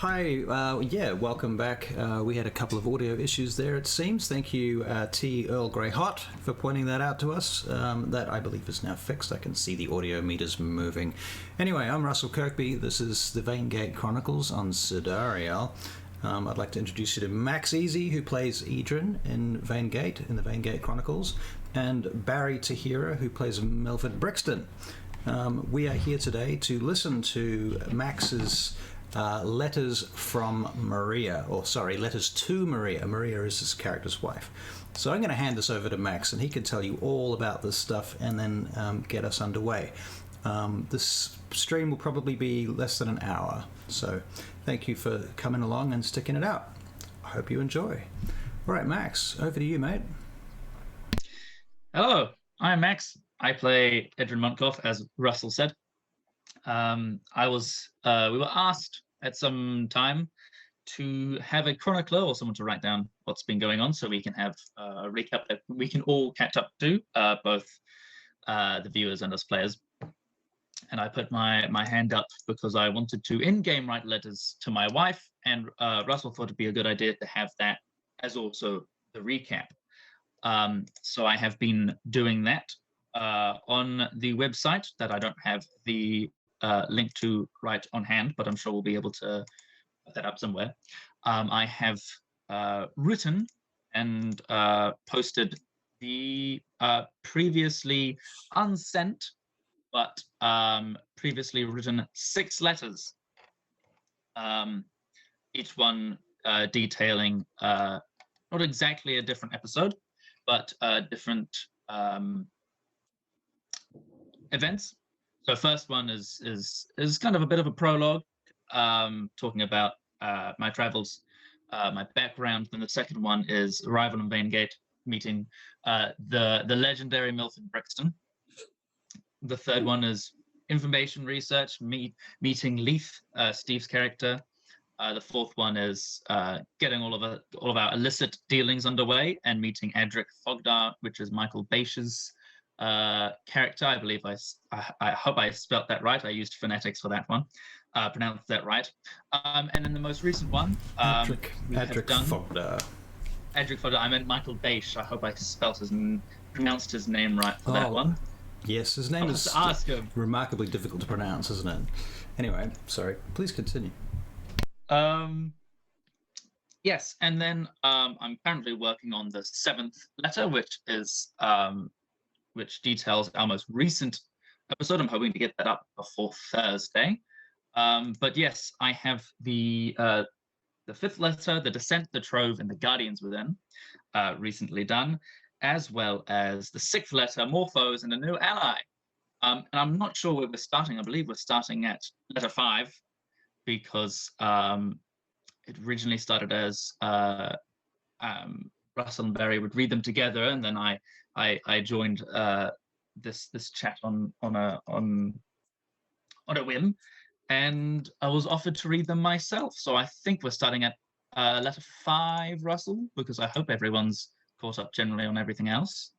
Hi, yeah, welcome back. We had a couple of audio issues there, it seems. Thank you, T. Earl Grey Hot, for pointing that out to us. That, I believe, is now fixed. I can see the audio meters moving. Anyway, I'm Russell Kirkby. This is the VAINGATE Chronicles on Sidariel. I'd like to introduce you to Max Easy, who plays Edrin in VAINGATE, in the VAINGATE Chronicles, and Barry Tahira, who plays Milford Brixton. We are here today to listen to Max's letters from Maria, letters to Maria. Maria is his character's wife. So I'm going to hand this over to Max, and he can tell you all about this stuff and then get us underway. This stream will probably be less than an hour, so thank you for coming along and sticking it out. I hope you enjoy. All right, Max, over to you, mate. Hello, I'm Max. I play Edrin Montcoff, as Russell said. We were asked at some time to have a chronicler or someone to write down what's been going on, so we can have a recap that we can all catch up to, both the viewers and us players. And I put my hand up because I wanted to in-game write letters to my wife, and Russell thought it'd be a good idea to have that as also the recap. So I have been doing that on the website that I don't have the link to right on hand, but I'm sure we'll be able to put that up somewhere. I have written and posted the previously unsent but previously written 6 letters, each one detailing not exactly a different episode, but different events. So first one is kind of a bit of a prologue, talking about my travels, my background. Then the second one is arrival in VAINGATE, meeting the legendary Milford Brixton. The third one is information research, meeting Leith, Steve's character. The fourth one is getting all of our illicit dealings underway and meeting Adric Fogdar, which is Michael Baish's character. I believe I hope I spelt that right. I used phonetics for that one. Pronounced that right. And then the most recent one, Adric Fogdar. Adric Fogdar. I meant Michael Baish. I hope I pronounced his name right for that one. Yes, his name is remarkably difficult to pronounce, isn't it? Anyway, sorry. Please continue. Yes, and then I'm currently working on the 7th letter, which details our most recent episode. I'm hoping to get that up before Thursday. But yes, I have the 5th letter, the Descent, the Trove, and the Guardians Within, recently done, as well as the 6th letter, Morphos and a New Ally. And I'm not sure where we're starting. I believe we're starting at letter 5, because it originally started as Russell and Barry would read them together, and then I joined this chat on a whim, and I was offered to read them myself. So I think we're starting at letter 5, Russell, because I hope everyone's caught up generally on everything else.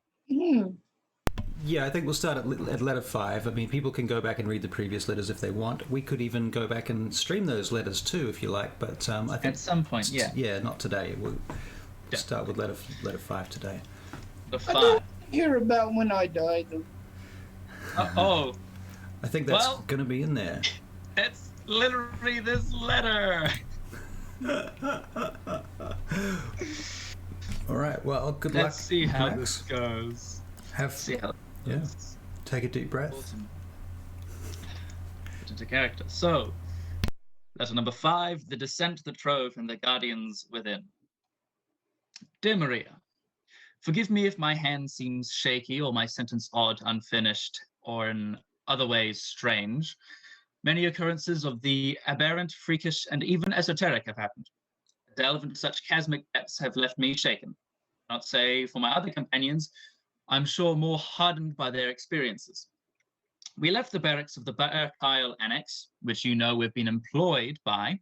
Yeah, I think we'll start at letter 5. I mean, people can go back and read the previous letters if they want. We could even go back and stream those letters too, if you like. But I think at some point, yeah. Yeah, not today. We'll start with letter 5 today. The 5. I didn't hear about when I died. Oh. I think that's going to be in there. It's literally this letter. All right. Well, good luck. Let's see how Max. this goes. Yeah. Take a deep breath. Awesome. Put into character. So, letter number 5, the Descent, the Trove, and the Guardians Within. Dear Maria, forgive me if my hand seems shaky or my sentence odd, unfinished, or in other ways strange. Many occurrences of the aberrant, freakish, and even esoteric have happened. To delve into such chasmic depths have left me shaken. Not say for my other companions, I'm sure more hardened by their experiences. We left the barracks of the Barkile Annex, which you know we've been employed by,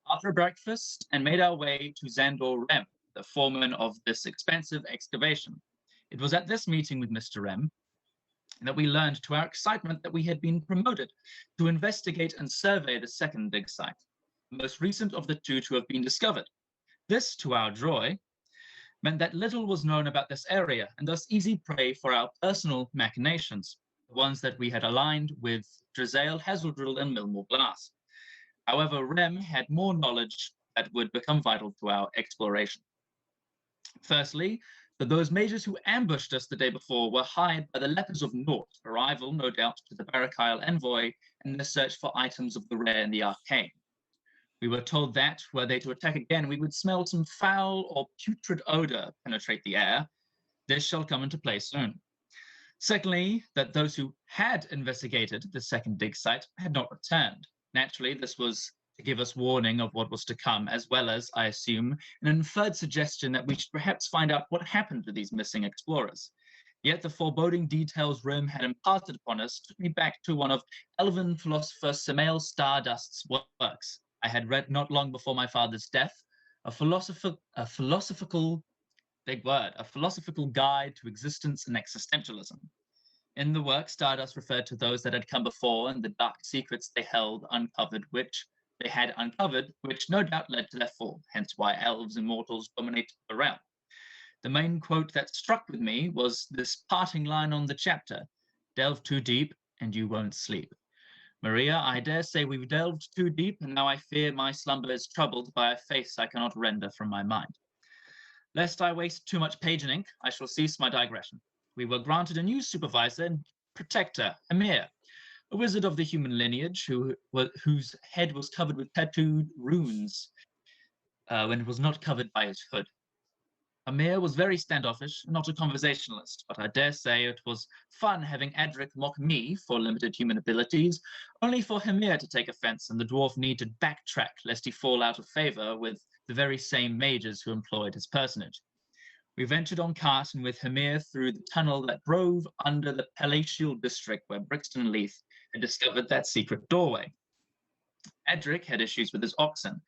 after breakfast and made our way to Xandor Rem, the foreman of this expensive excavation. It was at this meeting with Mr. Rem that we learned to our excitement that we had been promoted to investigate and survey the second dig site. the most recent of the two to have been discovered. This, to our joy, meant that little was known about this area, and thus easy prey for our personal machinations, the ones that we had aligned with Drizael, Hazeldrill, and Millmore Glass. However, Rem had more knowledge that would become vital to our exploration. Firstly, that those mages who ambushed us the day before were hired by the Lepers of Naught, a rival, no doubt, to the Barakyle envoy in their search for items of the rare and the arcane. We were told that, were they to attack again, we would smell some foul or putrid odor penetrate the air. This shall come into play soon. Secondly, that those who had investigated the second dig site had not returned. Naturally, this was to give us warning of what was to come, as well as, I assume, an inferred suggestion that we should perhaps find out what happened to these missing explorers. Yet the foreboding details Rome had imparted upon us took me back to one of Elven philosopher Samael Stardust's works. I had read not long before my father's death, a philosophical guide to existence and existentialism. In the work, Stardust referred to those that had come before and the dark secrets they had uncovered, which no doubt led to their fall, hence why elves and mortals dominate the realm. The main quote that struck with me was this parting line on the chapter: "Delve too deep and you won't sleep." Maria, I dare say we've delved too deep, and now I fear my slumber is troubled by a face I cannot render from my mind. Lest I waste too much page and ink, I shall cease my digression. We were granted a new supervisor and protector, Amir, a wizard of the human lineage whose head was covered with tattooed runes when it was not covered by his hood. Amir was very standoffish, not a conversationalist, but I dare say it was fun having Adric mock me for limited human abilities, only for Hamir to take offense and the dwarf need to backtrack lest he fall out of favor with the very same mages who employed his personage. We ventured on Carson with Hamir through the tunnel that drove under the palatial district where Brixton and Leith had discovered that secret doorway. Adric had issues with his oxen.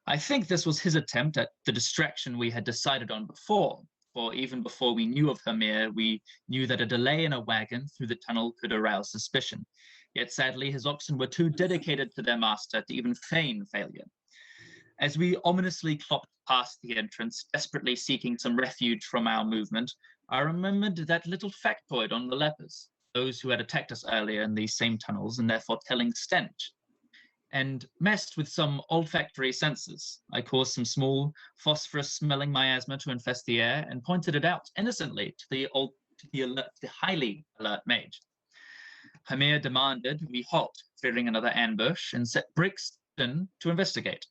I think this was his attempt at the distraction we had decided on before, for even before we knew of Hamir, we knew that a delay in a wagon through the tunnel could arouse suspicion. Yet sadly, his oxen were too dedicated to their master to even feign failure. As we ominously clopped past the entrance, desperately seeking some refuge from our movement, I remembered that little factoid on the lepers, those who had attacked us earlier in these same tunnels and therefore telling stench, and messed with some olfactory senses. I caused some small phosphorus-smelling miasma to infest the air and pointed it out innocently to the highly alert mage. Hamir demanded we halt, fearing another ambush, and set Brixton to investigate.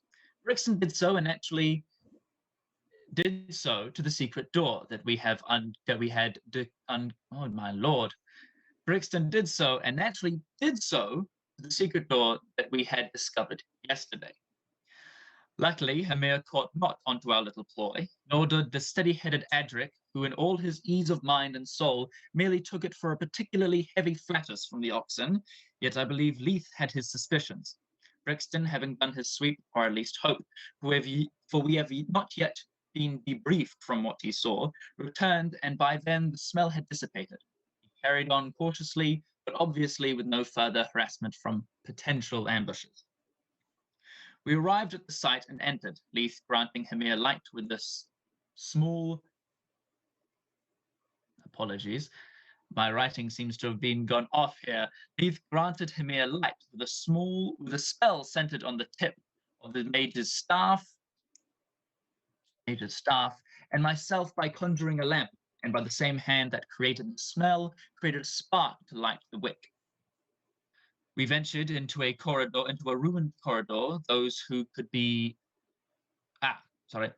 Brixton did so and actually did so to the secret door that we had oh my lord. Brixton did so and actually did so to the secret door that we had discovered yesterday. Luckily, Hamir caught not onto our little ploy, nor did the steady-headed Adric, who in all his ease of mind and soul merely took it for a particularly heavy flatus from the oxen, yet I believe Leith had his suspicions. Brixton, having done his sweep, or at least hoped, for we have not yet been debriefed from what he saw, returned, and by then the smell had dissipated. He carried on cautiously, but obviously with no further harassment from potential ambushes. We arrived at the site and entered, Leith granting Hamir light with this small... Apologies. My writing seems to have been gone off here. Leith granted Hamir light with a spell centered on the tip of the mage's staff, and myself by conjuring a lamp, and by the same hand that created the smell, created a spark to light the wick. We ventured into a ruined corridor. Those who could be... sorry.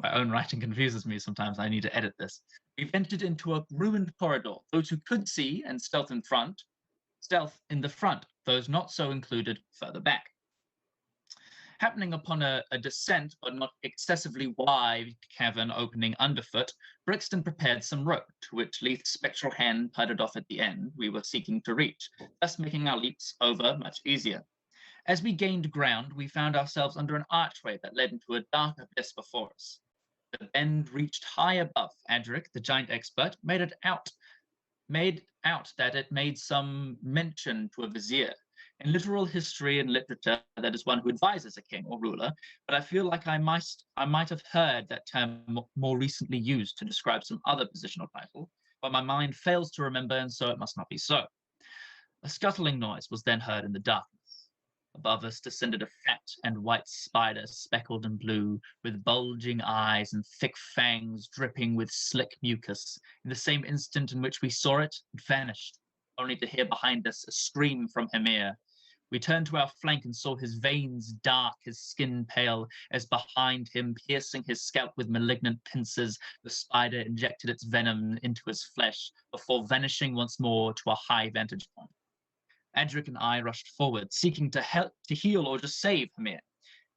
My own writing confuses me sometimes. I need to edit this. We ventured into a ruined corridor. Those who could see and stealth in the front, those not so included further back. Happening upon a descent, but not excessively wide cavern opening underfoot, Brixton prepared some rope, to which Leith's spectral hand padded off at the end we were seeking to reach, thus making our leaps over much easier. As we gained ground, we found ourselves under an archway that led into a dark abyss before us. The bend reached high above. Adric, the giant expert, made out that it made some mention to a vizier. In literal history and literature, that is one who advises a king or ruler, but I feel like I might have heard that term more recently used to describe some other positional title, but my mind fails to remember, and so it must not be so. A scuttling noise was then heard in the darkness. Above us descended a fat and white spider, speckled and blue, with bulging eyes and thick fangs dripping with slick mucus. In the same instant in which we saw it, it vanished, only to hear behind us a scream from Hymir. We turned to our flank and saw his veins dark, his skin pale, as behind him, piercing his scalp with malignant pincers, the spider injected its venom into his flesh before vanishing once more to a high vantage point. Adric and I rushed forward, seeking to help, to heal, or to save Hymir.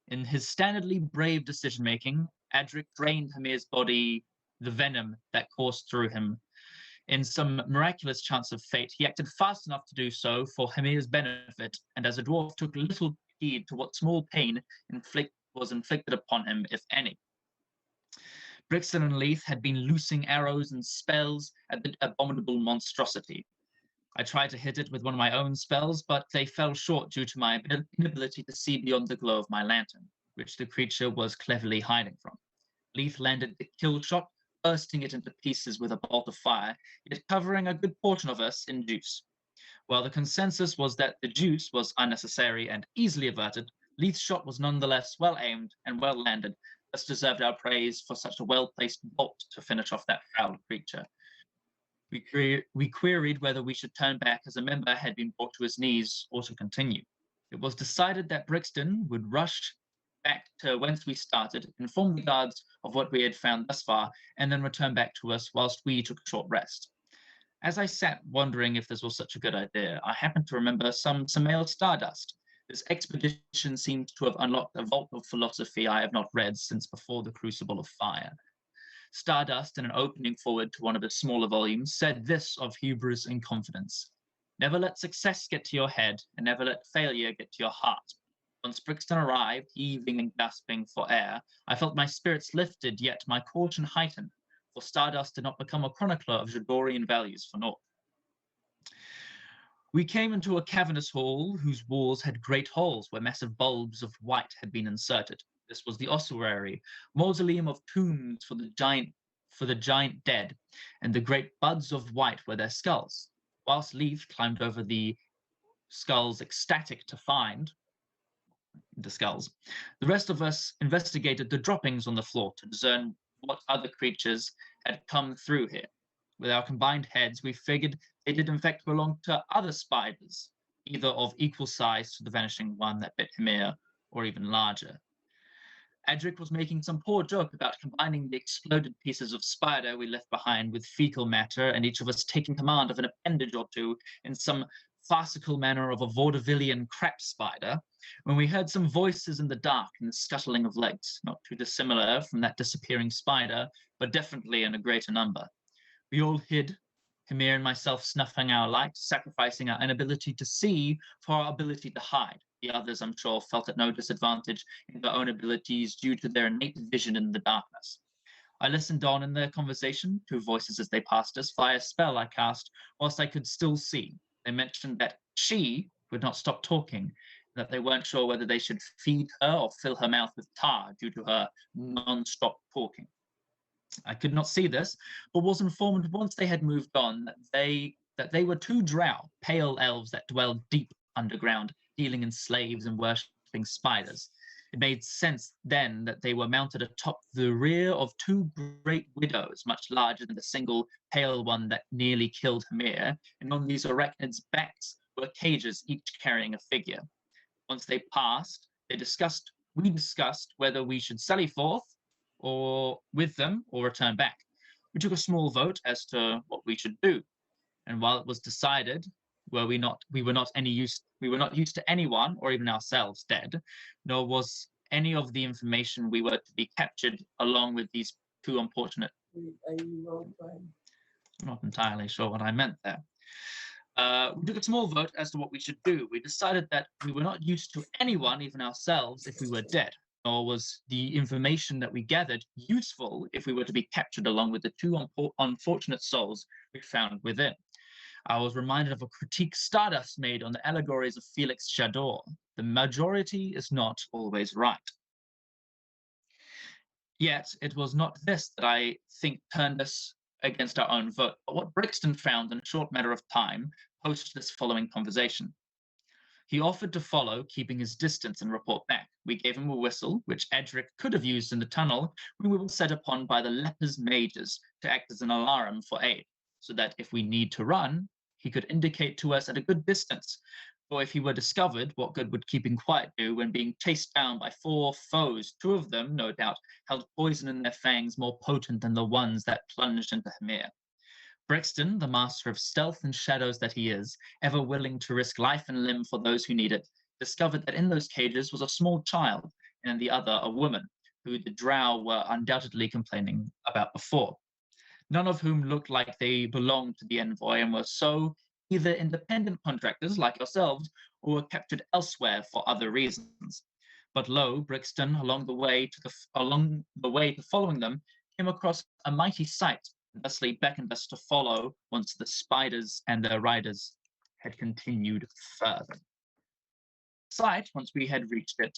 In his standardly brave decision-making, Adric drained Hymir's body the venom that coursed through him. In some miraculous chance of fate, he acted fast enough to do so for Hymir's benefit, and as a dwarf took little heed to what small pain was inflicted upon him, if any. Brixton and Leith had been loosing arrows and spells at the abominable monstrosity. I tried to hit it with one of my own spells, but they fell short due to my inability to see beyond the glow of my lantern, which the creature was cleverly hiding from. Leith landed the kill shot, bursting it into pieces with a bolt of fire, yet covering a good portion of us in juice. While the consensus was that the juice was unnecessary and easily averted, Leith's shot was nonetheless well aimed and well landed, thus deserved our praise for such a well-placed bolt to finish off that foul creature. We queried whether we should turn back as a member had been brought to his knees or to continue. It was decided that Brixton would rush back to whence we started, inform the guards of what we had found thus far, and then return back to us whilst we took a short rest. As I sat wondering if this was such a good idea, I happened to remember some Samael stardust. This expedition seemed to have unlocked a vault of philosophy I have not read since before the Crucible of Fire. Stardust, in an opening forward to one of its smaller volumes, said this of hubris and confidence: "Never let success get to your head, and never let failure get to your heart." Once Brixton arrived, heaving and gasping for air, I felt my spirits lifted, yet my caution heightened, for Stardust did not become a chronicler of Jadorian values for naught. We came into a cavernous hall whose walls had great holes where massive bulbs of white had been inserted. This was the ossuary, mausoleum of tombs for the giant dead, and the great buds of white were their skulls. Whilst Leith climbed over the skulls, ecstatic to find the skulls, the rest of us investigated the droppings on the floor to discern what other creatures had come through here. With our combined heads, we figured they did in fact belong to other spiders, either of equal size to the vanishing one that bit Hymir, or even larger. Adric was making some poor joke about combining the exploded pieces of spider we left behind with fecal matter, and each of us taking command of an appendage or two in some farcical manner of a vaudevillian crap spider, when we heard some voices in the dark and the scuttling of legs, not too dissimilar from that disappearing spider, but definitely in a greater number. We all hid, Hymir and myself snuffing our light, sacrificing our inability to see for our ability to hide. The others, I'm sure, felt at no disadvantage in their own abilities due to their innate vision in the darkness. I listened on in their conversation, two voices as they passed us, via a spell I cast whilst I could still see. They mentioned that she would not stop talking, that they weren't sure whether they should feed her or fill her mouth with tar due to her non-stop talking. I could not see this, but was informed once they had moved on that they were two drow, pale elves that dwelled deep underground, dealing in slaves and worshipping spiders. It made sense then that they were mounted atop the rear of two great widows, much larger than the single pale one that nearly killed Hymir, and on these arachnids' backs were cages, each carrying a figure. Once they passed, we discussed whether we should sally forth or with them or return back. We took a small vote as to what we should do, and while it was decided we were not used to anyone or even ourselves dead, nor was any of the information we were to be captured along with these two unfortunate. I'm not entirely sure what I meant there. We took a small vote as to what we should do. We decided that we were not used to anyone, even ourselves, if we were dead, nor was the information that we gathered useful if we were to be captured along with the two unfortunate souls we found within. I was reminded of a critique Stardust made on the allegories of Felix Jadot. The majority is not always right. Yet it was not this that I think turned us against our own vote, but what Brixton found in a short matter of time post this following conversation. He offered to follow, keeping his distance, and report back. We gave him a whistle, which Edric could have used in the tunnel when we were set upon by the lepers mages to act as an alarm for aid, so that if we need to run, he could indicate to us at a good distance. For if he were discovered, what good would keeping quiet do when being chased down by 4 foes? 2 of them, no doubt, held poison in their fangs more potent than the ones that plunged into Hamir. Brixton, the master of stealth and shadows that he is, ever willing to risk life and limb for those who need it, discovered that in those cages was a small child, and in the other a woman, who the drow were undoubtedly complaining about before, none of whom looked like they belonged to the envoy and were so either independent contractors like yourselves or were captured elsewhere for other reasons. But lo, Brixton, along the way to following them, came across a mighty sight, and thusly beckoned us to follow once the spiders and their riders had continued further. The sight, once we had reached it,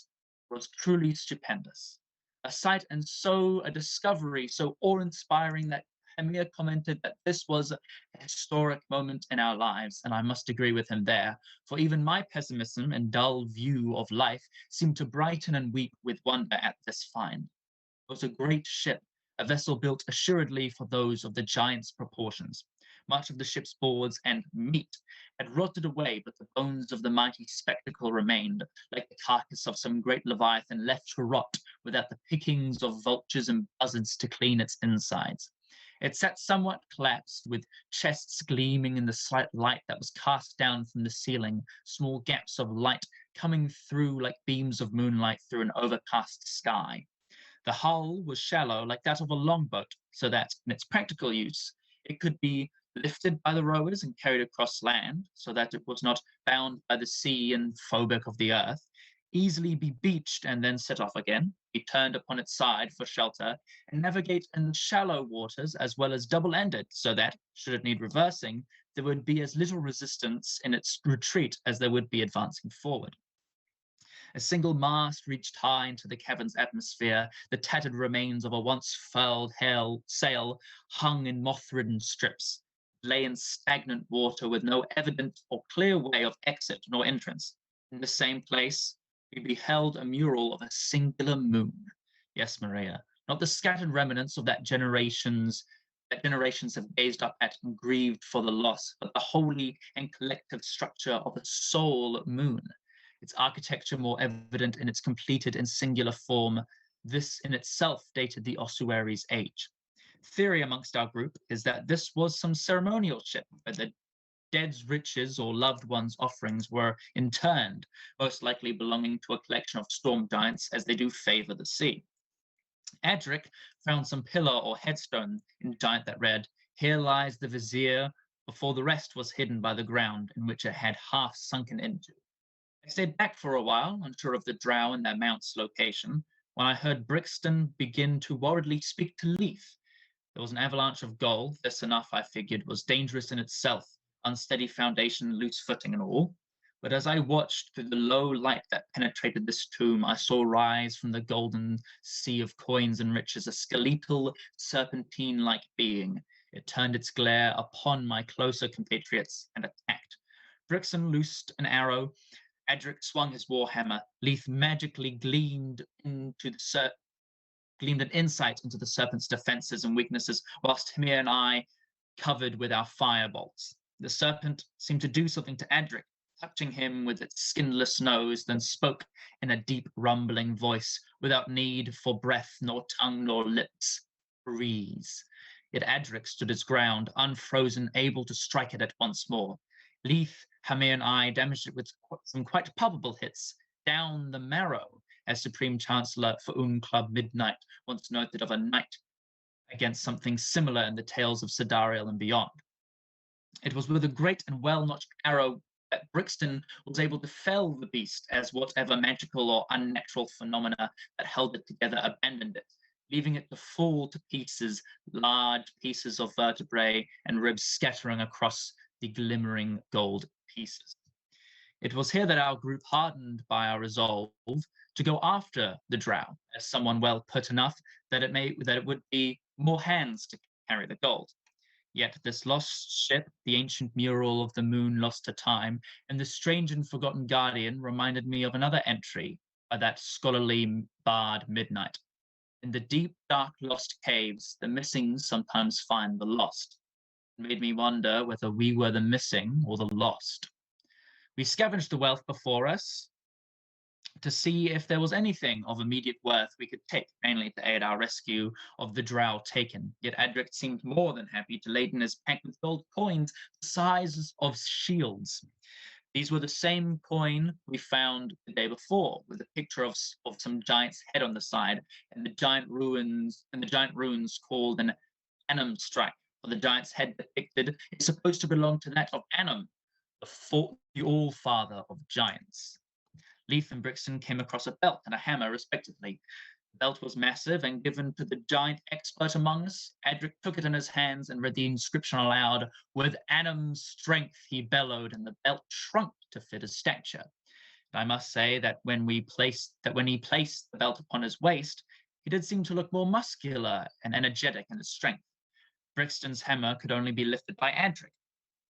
was truly stupendous. A sight and so a discovery so awe-inspiring that Hamir commented that this was a historic moment in our lives, and I must agree with him there, for even my pessimism and dull view of life seemed to brighten and weep with wonder at this find. It was a great ship, a vessel built assuredly for those of the giant's proportions. Much of the ship's boards and meat had rotted away, but the bones of the mighty spectacle remained, like the carcass of some great leviathan left to rot without the pickings of vultures and buzzards to clean its insides. It sat somewhat collapsed, with chests gleaming in the slight light that was cast down from the ceiling, small gaps of light coming through like beams of moonlight through an overcast sky. The hull was shallow, like that of a longboat, so that, in its practical use, it could be lifted by the rowers and carried across land, so that it was not bound by the sea and phobic of the earth, easily be beached and then set off again, be turned upon its side for shelter, and navigate in the shallow waters as well as double-ended, so that, should it need reversing, there would be as little resistance in its retreat as there would be advancing forward. A single mast reached high into the cavern's atmosphere. The tattered remains of a once furled sail hung in moth-ridden strips, lay in stagnant water with no evident or clear way of exit nor entrance. In the same place, we beheld a mural of a singular moon. Yes, Maria, not the scattered remnants of that generations have gazed up at and grieved for the loss, but the holy and collective structure of a sole moon. Its architecture more evident in its completed and singular form. This in itself dated the ossuary's age. Theory amongst our group is that this was some ceremonial ship where the dead's riches or loved ones' offerings were interned, most likely belonging to a collection of storm giants as they do favor the sea. Adric found some pillar or headstone in the giant that read, "Here lies the vizier," before the rest was hidden by the ground in which it had half sunken into. I stayed back for a while, unsure of the drow and their mount's location, when I heard Brixton begin to worriedly speak to Leaf. There was an avalanche of gold. This enough, I figured, was dangerous in itself, unsteady foundation, loose footing and all. But as I watched through the low light that penetrated this tomb, I saw rise from the golden sea of coins and riches a skeletal, serpentine-like being. It turned its glare upon my closer compatriots and attacked. Brixton loosed an arrow. Adric swung his warhammer. Leith magically gleamed an insight into the serpent's defenses and weaknesses, whilst Hamir and I covered with our firebolts. The serpent seemed to do something to Adric, touching him with its skinless nose, then spoke in a deep, rumbling voice, without need for breath, nor tongue, nor lips. Breeze. Yet Adric stood his ground, unfrozen, able to strike it at once more. Leith, Hamir, and I damaged it with some quite palpable hits, down the marrow, as Supreme Chancellor for Club Midnight once noted of a knight against something similar in the tales of Sidariel and beyond. It was with a great and well-notched arrow that Brixton was able to fell the beast, as whatever magical or unnatural phenomena that held it together abandoned it, leaving it to fall to pieces, large pieces of vertebrae and ribs scattering across the glimmering gold pieces. It was here that our group hardened by our resolve to go after the drow, as someone well put enough that it would be more hands to carry the gold. Yet this lost ship, the ancient mural of the moon lost to time, and the strange and forgotten guardian reminded me of another entry by that scholarly bard Midnight. In the deep, dark, lost caves, the missing sometimes find the lost. It made me wonder whether we were the missing or the lost. We scavenged the wealth before us to see if there was anything of immediate worth we could take, mainly to aid our rescue of the drow taken. Yet Adric seemed more than happy to laden his pack with gold coins the size of shields. These were the same coin we found the day before, with a picture of some giant's head on the side, and the giant runes called an Annam strike. For the giant's head depicted is supposed to belong to that of Annam, the all-father of giants. Leith and Brixton came across a belt and a hammer, respectively. The belt was massive and given to the giant expert among us. Adric took it in his hands and read the inscription aloud. With Annam's strength, he bellowed, and the belt shrunk to fit his stature. And I must say that when he placed the belt upon his waist, he did seem to look more muscular and energetic in his strength. Brixton's hammer could only be lifted by Adric,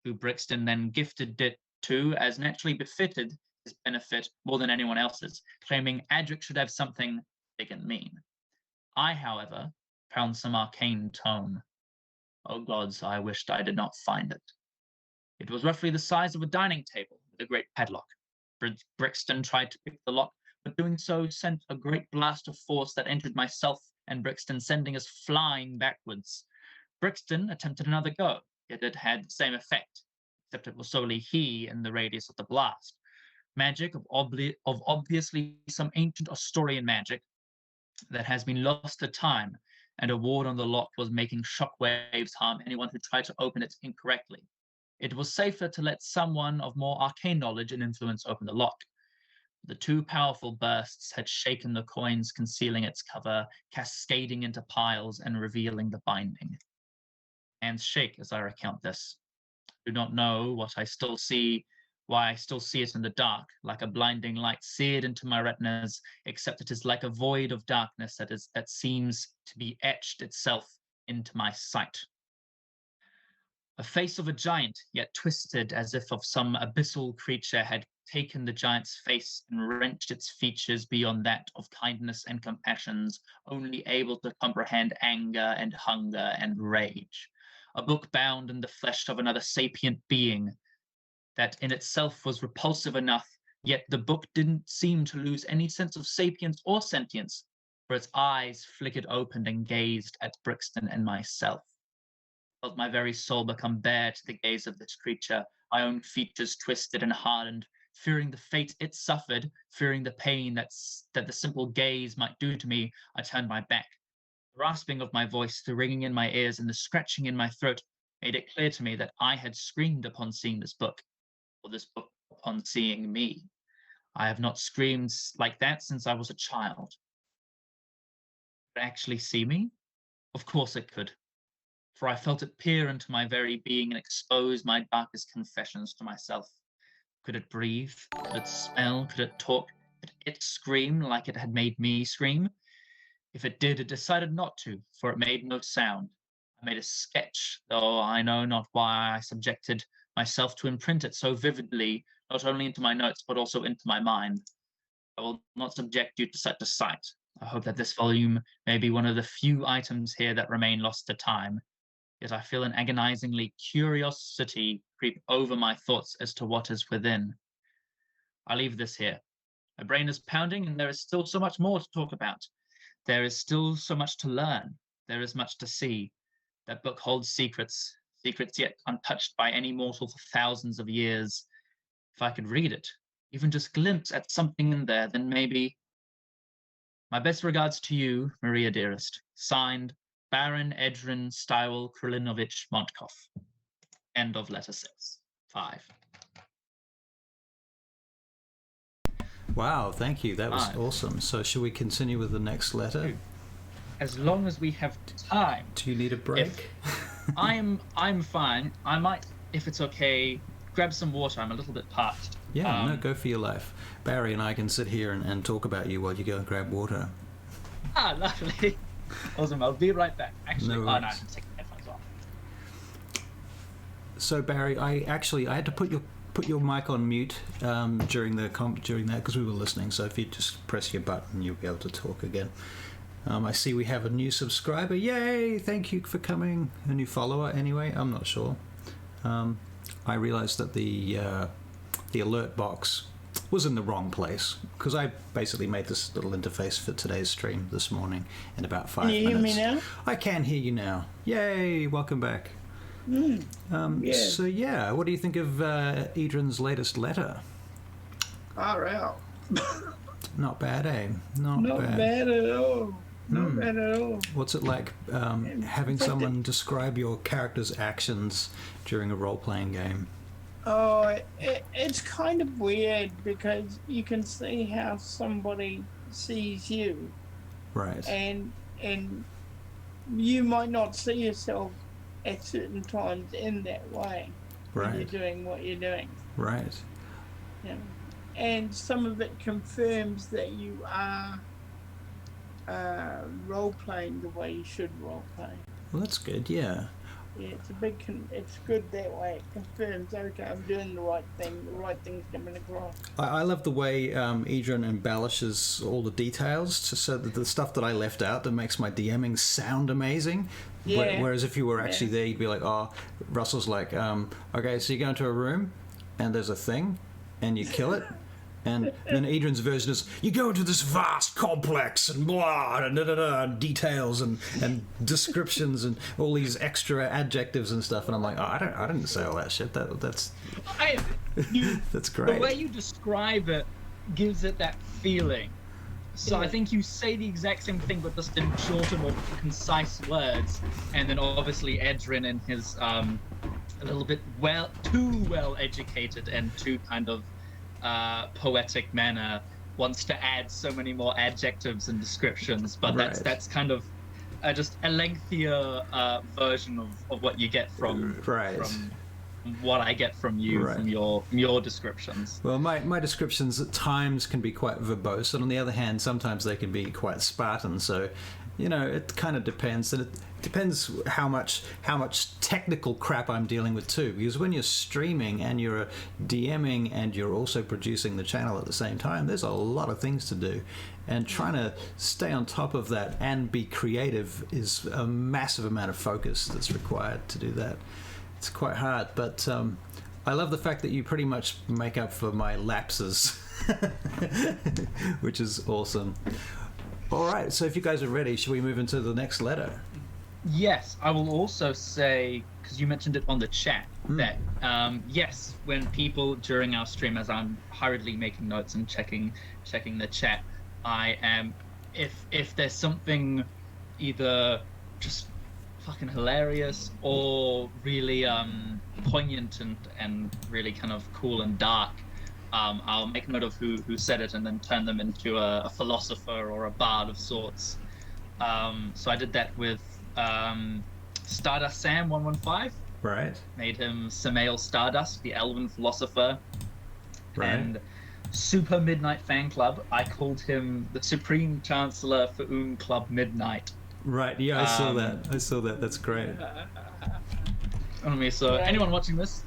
who Brixton then gifted it to as naturally befitted his benefit more than anyone else's, claiming Adric should have something big and mean. I, however, found some arcane tome. Oh gods, I wished I did not find it. It was roughly the size of a dining table with a great padlock. Brixton tried to pick the lock, but doing so sent a great blast of force that entered myself and Brixton, sending us flying backwards. Brixton attempted another go, yet it had the same effect, except it was solely he in the radius of the blast. Magic of obviously some ancient Asturian magic that has been lost to time, and a ward on the lock was making shockwaves harm anyone who tried to open it incorrectly. It was safer to let someone of more arcane knowledge and influence open the lock. The two powerful bursts had shaken the coins concealing its cover, cascading into piles and revealing the binding. Hands shake as I recount this. I do not know why I still see it in the dark, like a blinding light seared into my retinas, except it is like a void of darkness that seems to be etched itself into my sight. A face of a giant, yet twisted as if of some abyssal creature, had taken the giant's face and wrenched its features beyond that of kindness and compassions, only able to comprehend anger and hunger and rage. A book bound in the flesh of another sapient being, that in itself was repulsive enough, yet the book didn't seem to lose any sense of sapience or sentience, for its eyes flickered open and gazed at Brixton and myself. I felt my very soul become bare to the gaze of this creature, my own features twisted and hardened, fearing the fate it suffered, fearing the pain that the simple gaze might do to me. I turned my back. The rasping of my voice, the ringing in my ears, and the scratching in my throat made it clear to me that I had screamed upon seeing this book, or this book upon seeing me. I have not screamed like that since I was a child. Could it actually see me? Of course it could, for I felt it peer into my very being and expose my darkest confessions to myself. Could it breathe? Could it smell? Could it talk? Could it scream like it had made me scream? If it did, it decided not to, for it made no sound. I made a sketch, though I know not why I subjected myself to imprint it so vividly, not only into my notes, but also into my mind. I will not subject you to such a sight. I hope that this volume may be one of the few items here that remain lost to time. Yet I feel an agonizingly curiosity creep over my thoughts as to what is within. I leave this here. My brain is pounding, and there is still so much more to talk about. There is still so much to learn. There is much to see. That book holds secrets yet untouched by any mortal for thousands of years. If I could read it, even just glimpse at something in there, then maybe... My best regards to you, Maria dearest. Signed, Baron Edrin Stywell Krilinovich Montkov. End of letter 5. Wow, thank you. That was 5. awesome. So should we continue with the next letter? As long as we have time. Do you need a break? I'm fine. I might, if it's okay, grab some water. I'm a little bit parched. Yeah, no, go for your life. Barry and I can sit here and talk about you while you go and grab water. Ah, lovely. Awesome. I'll be right back. Actually, No no, I'm worries. taking my headphones off. So Barry, I had to put your mic on mute during that because we were listening. So if you just press your button, you'll be able to talk again. I see we have a new subscriber. Yay! Thank you for coming. A new follower, anyway. I'm not sure. I realised that the alert box was in the wrong place because I basically made this little interface for today's stream this morning in about 5 minutes. Can you hear me now? I can hear you now. Yay! Welcome back. Yeah. So yeah, what do you think of Adrian's latest letter? Far out. Not bad, eh? Not bad at all. Not bad at all. What's it like having someone describe your character's actions during a role-playing game? Oh, it's kind of weird because you can see how somebody sees you, Right. and you might not see yourself at certain times in that way when you're Right. doing what you're doing. Right. You know? And some of it confirms that you are role playing the way you should role play. Well, that's good. Yeah. Yeah, it's good that way. It confirms, okay, I'm doing the right thing. The right thing's coming across. I love the way Adrian embellishes all the details so that the stuff that I left out that makes my DMing sound amazing. Yeah. Whereas if you were actually there, you'd be like, oh, Russell's like, okay, so you go into a room and there's a thing and you kill it. And then Adrian's version is, you go into this vast complex and blah, and and details and descriptions and all these extra adjectives and stuff. And I'm like, oh, I didn't say all that shit. That's that's great. The way you describe it gives it that feeling. So I think you say the exact same thing, but just in shorter, more concise words. And then obviously Adrian in his a little bit too well educated and too kind of poetic manner wants to add so many more adjectives and descriptions, but Right. that's kind of just a lengthier version of what you get from what I get from you Right. from your descriptions. Well, my descriptions at times can be quite verbose, and on the other hand, sometimes they can be quite Spartan. So, you know, it kind of depends, and it depends how much technical crap I'm dealing with too. Because when you're streaming and you're DMing and you're also producing the channel at the same time, there's a lot of things to do, and trying to stay on top of that and be creative is a massive amount of focus that's required to do that. It's quite hard, but I love the fact that you pretty much make up for my lapses, which is awesome. All right, so if you guys are ready, should we move into the next letter? Yes, I will also say, because you mentioned it on the chat, that yes, when people during our stream, as I'm hurriedly making notes and checking the chat, I am, if there's something either just fucking hilarious or really poignant and really kind of cool and dark, I'll make note of who said it and then turn them into a philosopher or a bard of sorts. So I did that with Stardust Sam 115. Right. Made him Samael Stardust, the elven philosopher. Right. And Super Midnight Fan Club, I called him the Supreme Chancellor for Club Midnight. Right, yeah, I saw that. That's great. So anyone watching this,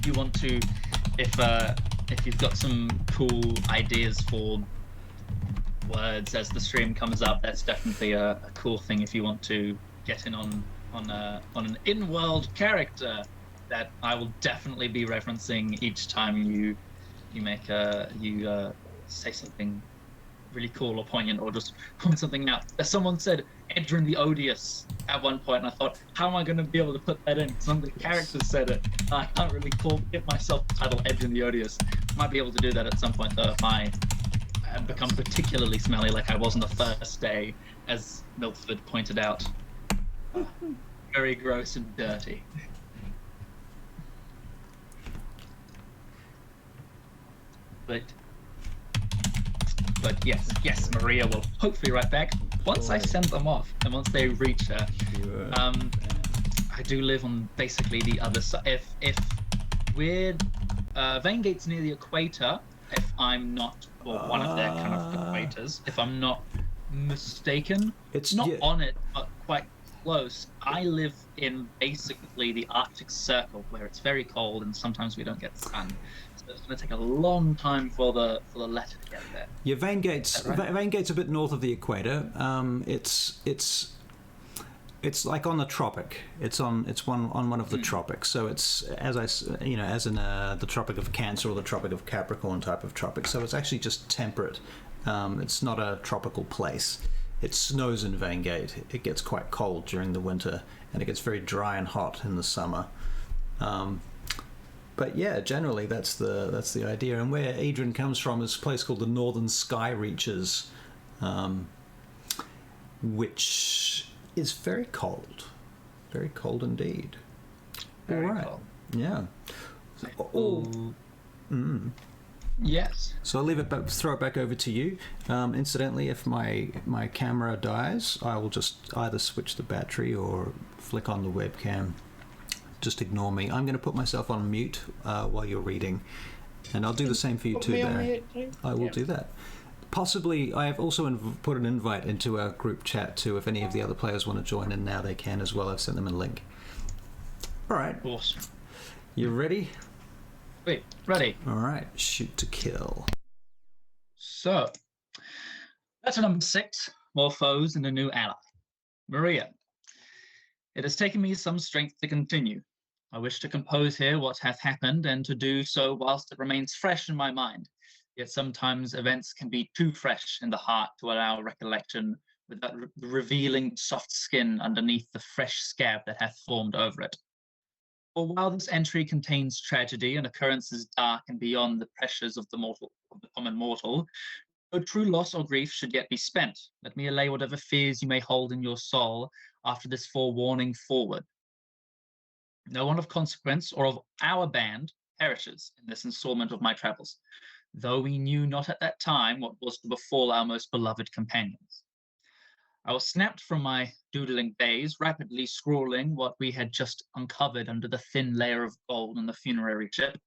you want to, if you've got some cool ideas for words as the stream comes up, that's definitely a cool thing if you want to get in on an in-world character that I will definitely be referencing each time you say something really cool or poignant or just point something out. As someone said, Edrin the Odious at one point, and I thought, how am I going to be able to put that in? Some of the characters said it. I can't really give myself the title Edrin the Odious. Might be able to do that at some point though if I have become particularly smelly like I was on the first day, as Milford pointed out. Very gross and dirty. But yes, Maria will hopefully write back once I send them off and once they reach her. I do live on basically the other side. If we're VAINGATE's near the equator, if I'm not, or one of their kind of equators, if I'm not mistaken, It's not yeah, on it, but quite close. I live in basically the Arctic Circle, where it's very cold and sometimes we don't get sun. So it's going to take a long time for the letter to get there. yeah. Vaingate's Is that right? Vaingate's a bit north of the equator. It's like on the tropic. It's on one of the tropics. So it's as in the Tropic of Cancer or the Tropic of Capricorn type of tropic. So it's actually just temperate. It's not a tropical place. It snows in Vaingate. It gets quite cold during the winter, and it gets very dry and hot in the summer. But yeah, generally that's the idea. And where Adrian comes from is a place called the Northern Sky Reaches, which is very cold indeed. Very All right. cold. Yeah. Oh. Yes. So I'll throw it back over to you. Incidentally, if my camera dies, I will just either switch the battery or flick on the webcam. Just ignore me. I'm going to put myself on mute while you're reading, and I'll do the same for you too, Barry. I will do that. Possibly, I have also put an invite into our group chat too. If any of the other players want to join in now, they can as well. I've sent them a link. All right. Awesome. You ready? Wait, ready. All right. Shoot to kill. So, letter number 6, more foes and a new ally. Maria. It has taken me some strength to continue. I wish to compose here what hath happened, and to do so whilst it remains fresh in my mind. Yet sometimes events can be too fresh in the heart to allow recollection without revealing soft skin underneath the fresh scab that hath formed over it. For while this entry contains tragedy and occurrences dark and beyond the pressures of the common mortal, no true loss or grief should yet be spent. Let me allay whatever fears you may hold in your soul after this forewarning forward. No one of consequence or of our band perishes in this installment of my travels, though we knew not at that time what was to befall our most beloved companions. I was snapped from my doodling days, rapidly scrawling what we had just uncovered under the thin layer of gold on the funerary ship,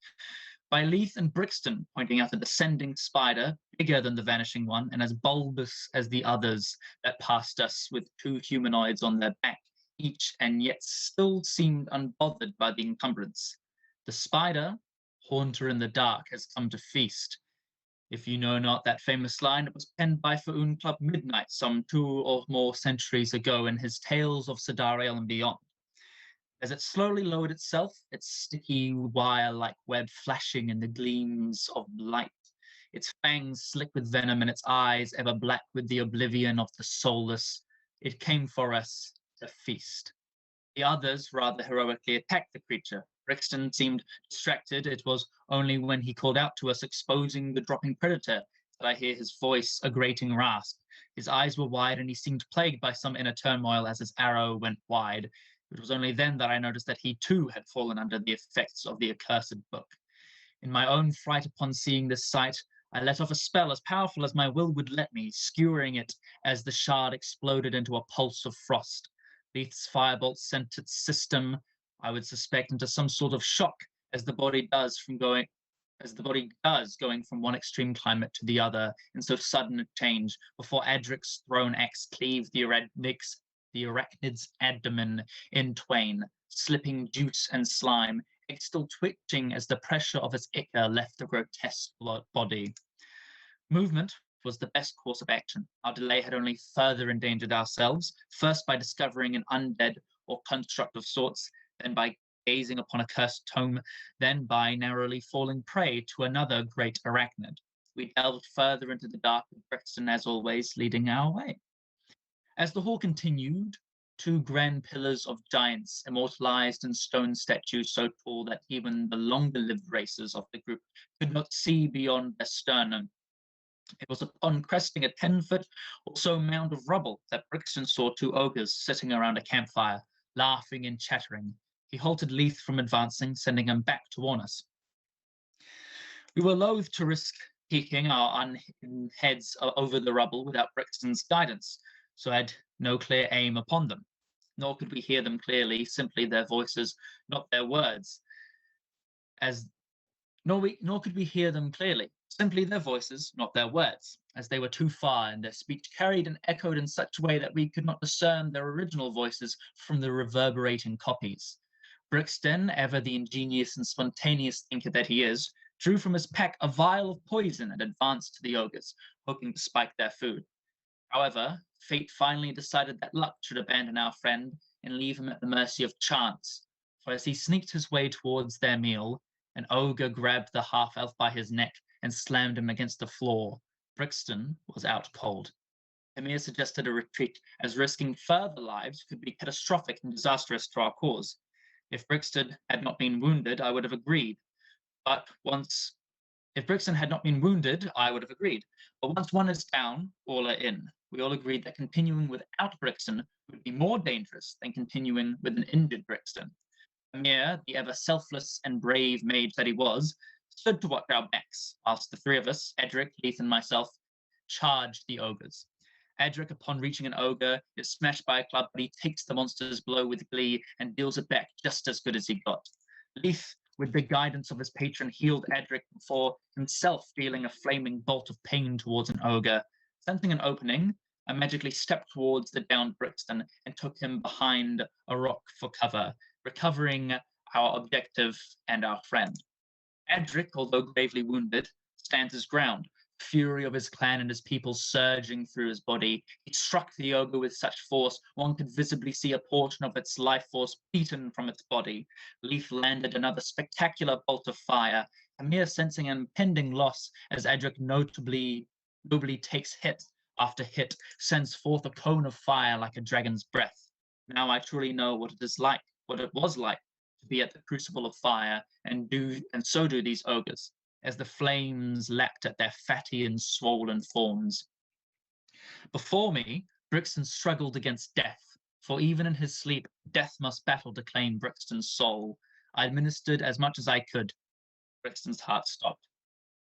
by Leith and Brixton pointing out a descending spider, bigger than the vanishing one, and as bulbous as the others that passed us, with 2 humanoids on their back, each, and yet still seemed unbothered by the encumbrance. The spider, haunter in the dark, has come to feast. If you know not that famous line, it was penned by Faun Club Midnight some 2 or more centuries ago in his Tales of Sidariel and Beyond. As it slowly lowered itself, its sticky wire-like web flashing in the gleams of light, its fangs slick with venom and its eyes ever black with the oblivion of the soulless, it came for us to feast. The others rather heroically attacked the creature. Brixton seemed distracted. It was only when he called out to us, exposing the dropping predator, that I hear his voice a grating rasp. His eyes were wide, and he seemed plagued by some inner turmoil as his arrow went wide. It was only then that I noticed that he too had fallen under the effects of the accursed book. In my own fright upon seeing this sight, I let off a spell as powerful as my will would let me, skewering it as the shard exploded into a pulse of frost. Leith's firebolt sent its system, I would suspect, into some sort of shock, as the body does going from one extreme climate to the other in so sudden a change, before Adric's thrown axe cleaved the arachnid's abdomen in twain, slipping juice and slime, it still twitching as the pressure of its ichor left the grotesque body. Movement was the best course of action. Our delay had only further endangered ourselves, first by discovering an undead or construct of sorts, then by gazing upon a cursed tome, then by narrowly falling prey to another great arachnid. We delved further into the dark with Brixton, as always, leading our way. As the hall continued, 2 grand pillars of giants, immortalized in stone statues so tall that even the longer-lived races of the group could not see beyond their sternum. It was upon cresting a 10-foot or so mound of rubble that Brixton saw 2 ogres sitting around a campfire, laughing and chattering. He halted Leith from advancing, sending him back to warn us. We were loath to risk peeking our unhidden heads over the rubble without Brixton's guidance, so had no clear aim upon them. nor could we hear them clearly, simply their voices, not their words, as nor could we hear them clearly, simply their voices, not their words, as they were too far, and their speech carried and echoed in such a way that we could not discern their original voices from the reverberating copies. Brixton, ever the ingenious and spontaneous thinker that he is, drew from his pack a vial of poison and advanced to the ogres, hoping to spike their food. However, fate finally decided that luck should abandon our friend and leave him at the mercy of chance, for as he sneaked his way towards their meal, an ogre grabbed the half-elf by his neck and slammed him against the floor. Brixton was out cold. Emir suggested a retreat, as risking further lives could be catastrophic and disastrous to our cause. If Brixton had not been wounded, I would have agreed. If Brixton had not been wounded, I would have agreed. But once one is down, all are in. We all agreed that continuing without Brixton would be more dangerous than continuing with an injured Brixton. Amir, the ever selfless and brave mage that he was, stood to watch our backs, whilst the three of us, Edric, Leith, and myself, charged the ogres. Edric, upon reaching an ogre, is smashed by a club, but he takes the monster's blow with glee and deals it back just as good as he got. Leith, with the guidance of his patron, healed Edric before himself dealing a flaming bolt of pain towards an ogre. Sensing an opening, I magically stepped towards the downed Brixton and took him behind a rock for cover, recovering our objective and our friend. Edric, although gravely wounded, stands his ground. The fury of his clan and his people surging through his body, he struck the ogre with such force one could visibly see a portion of its life force beaten from its body. Leith landed another spectacular bolt of fire, Amir sensing an impending loss as Edric nobly takes hit after hit, sends forth a cone of fire like a dragon's breath. Now I truly know what it was like to be at the crucible of fire, and so do these ogres, as the flames lapped at their fatty and swollen forms. Before me, Brixton struggled against death, for even in his sleep, death must battle to claim Brixton's soul. I administered as much as I could. Brixton's heart stopped.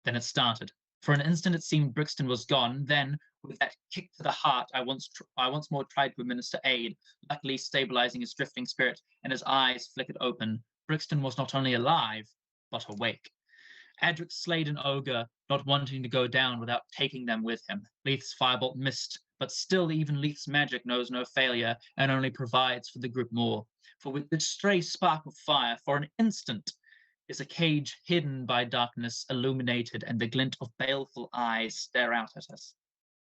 Then it started. For an instant it seemed Brixton was gone, then, with that kick to the heart, I once more tried to administer aid, luckily stabilizing his drifting spirit, and his eyes flickered open. Brixton was not only alive, but awake. Edric slayed an ogre, not wanting to go down without taking them with him. Leith's firebolt missed, but still even Leith's magic knows no failure and only provides for the group more. For with this stray spark of fire, for an instant, is a cage hidden by darkness illuminated, and the glint of baleful eyes stare out at us.